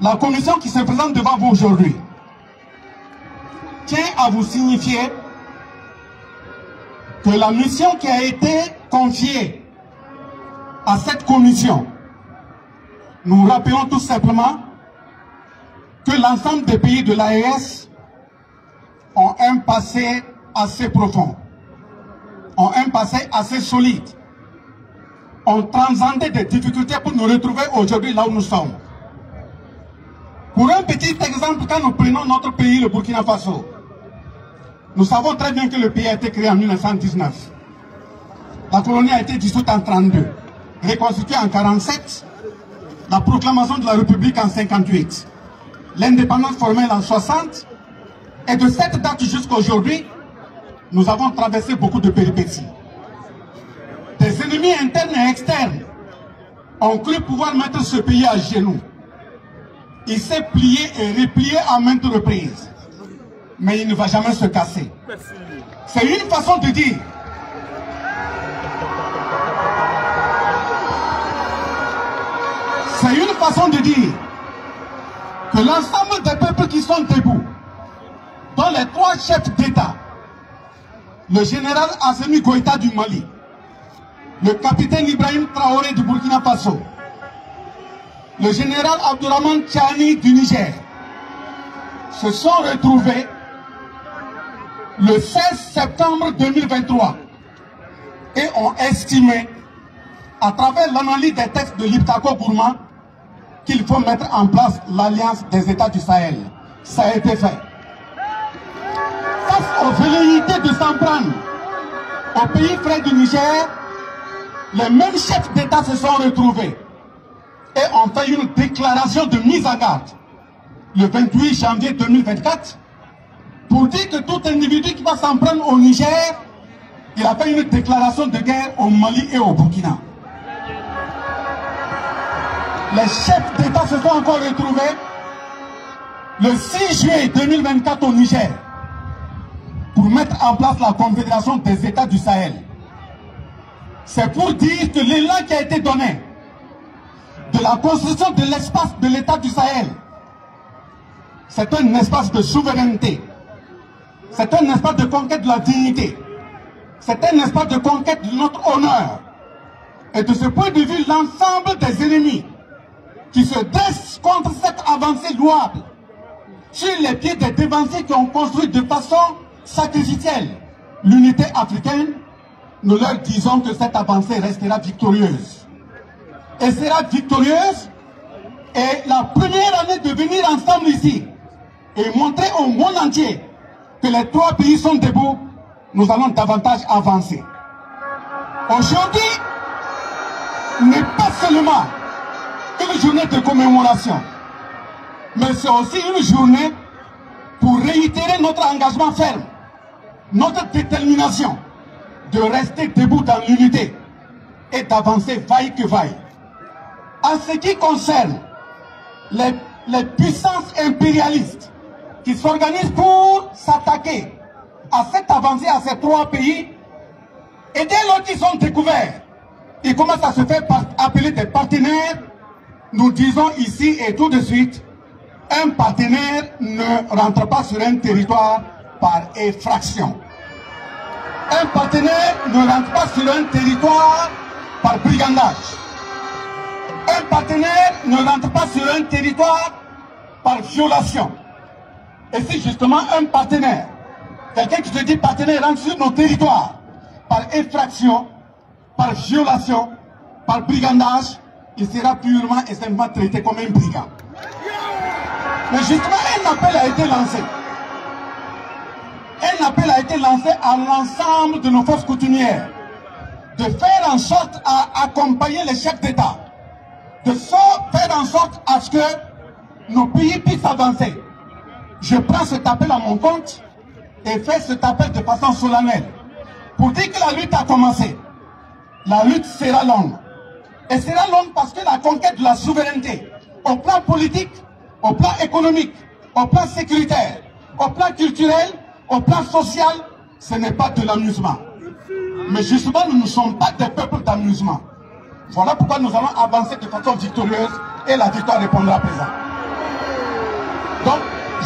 La commission qui se présente devant vous aujourd'hui tient à vous signifier que la mission qui a été confiée à cette commission, nous rappelons tout simplement que l'ensemble des pays de l'AES ont un passé assez profond, ont un passé assez solide, ont transcendé des difficultés pour nous retrouver aujourd'hui là où nous sommes. Pour un petit exemple, quand nous prenons notre pays, le Burkina Faso, nous savons très bien que le pays a été créé en 1919. La colonie a été dissoute en 1932, reconstituée en 1947, la proclamation de la République en 1958, l'indépendance formelle en 1960, et de cette date jusqu'à aujourd'hui, nous avons traversé beaucoup de péripéties. Des ennemis internes et externes ont cru pouvoir mettre ce pays à genoux. Il s'est plié et replié à maintes reprises. Mais il ne va jamais se casser. C'est une façon de dire. C'est une façon de dire que l'ensemble des peuples qui sont debout, dont les trois chefs d'État, le général Assimi Goïta du Mali, le capitaine Ibrahim Traoré du Burkina Faso, le général Abdourahmane Tchani du Niger, se sont retrouvés le 16 septembre 2023 et ont estimé, à travers l'analyse des textes de l'Iptako Gourma, qu'il faut mettre en place l'Alliance des États du Sahel. Ça a été fait. Face aux velléités de s'en prendre au pays frère du Niger, les mêmes chefs d'État se sont retrouvés et ont fait une déclaration de mise en garde le 28 janvier 2024 pour dire que tout individu qui va s'en prendre au Niger, il a fait une déclaration de guerre au Mali et au Burkina. Les chefs d'État se sont encore retrouvés le 6 juillet 2024 au Niger pour mettre en place la Confédération des États du Sahel. C'est pour dire que l'élan qui a été donné de la construction de l'espace de l'État du Sahel, c'est un espace de souveraineté, c'est un espace de conquête de la dignité, c'est un espace de conquête de notre honneur. Et de ce point de vue, l'ensemble des ennemis qui se dressent contre cette avancée louable sur les pieds des dévanciers qui ont construit de façon sacrificielle l'unité africaine, nous leur disons que cette avancée restera victorieuse. Et sera victorieuse, et la première année de venir ensemble ici et montrer au monde entier que les trois pays sont debout, nous allons davantage avancer. Aujourd'hui n'est pas seulement une journée de commémoration, mais c'est aussi une journée pour réitérer notre engagement ferme, notre détermination de rester debout dans l'unité et d'avancer vaille que vaille. En ce qui concerne les puissances impérialistes qui s'organisent pour s'attaquer à cette avancée, à ces trois pays, et dès lors qu'ils sont découverts, ils commencent à se faire appeler des partenaires. Nous disons ici et tout de suite, un partenaire ne rentre pas sur un territoire par effraction. Un partenaire ne rentre pas sur un territoire par brigandage. Un partenaire ne rentre pas sur un territoire par violation. Et si justement un partenaire, quelqu'un qui se dit partenaire, rentre sur nos territoires par effraction, par violation, par brigandage, il sera purement et simplement traité comme un brigand. Mais justement, un appel a été lancé. Un appel a été lancé à l'ensemble de nos forces coutumières de faire en sorte à accompagner les chefs d'État, de faire en sorte à ce que nos pays puissent avancer. Je prends cet appel à mon compte et fais cet appel de façon solennelle pour dire que la lutte a commencé. La lutte sera longue. Et sera longue parce que la conquête de la souveraineté, au plan politique, au plan économique, au plan sécuritaire, au plan culturel, au plan social, ce n'est pas de l'amusement. Mais justement, nous ne sommes pas des peuples d'amusement. Voilà pourquoi nous allons avancer de façon victorieuse et la victoire répondra présent.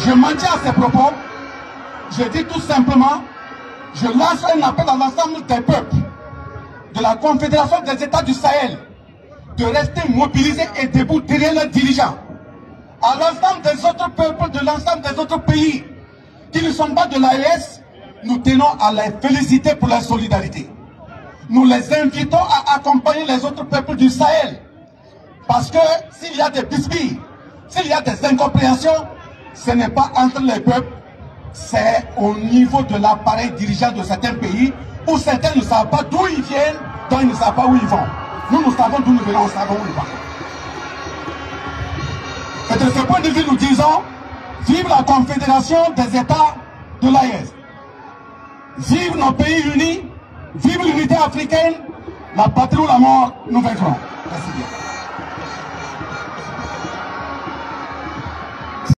Je maintiens ces propos. Je dis tout simplement, je lance un appel à l'ensemble des peuples de la Confédération des États du Sahel de rester mobilisés et debout derrière leurs dirigeants. À l'ensemble des autres peuples de l'ensemble des autres pays qui ne sont pas de l'AES, nous tenons à les féliciter pour leur solidarité. Nous les invitons à accompagner les autres peuples du Sahel. Parce que s'il y a des bisbilles, s'il y a des incompréhensions, ce n'est pas entre les peuples, c'est au niveau de l'appareil dirigeant de certains pays où certains ne savent pas d'où ils viennent, donc ils ne savent pas où ils vont. Nous, nous savons d'où nous venons, nous savons où nous partons. Et de ce point de vue, nous disons, vive la Confédération des États de l'AES. Vive nos pays unis, vive l'unité africaine, la patrie ou la mort, nous vaincrons. Merci bien.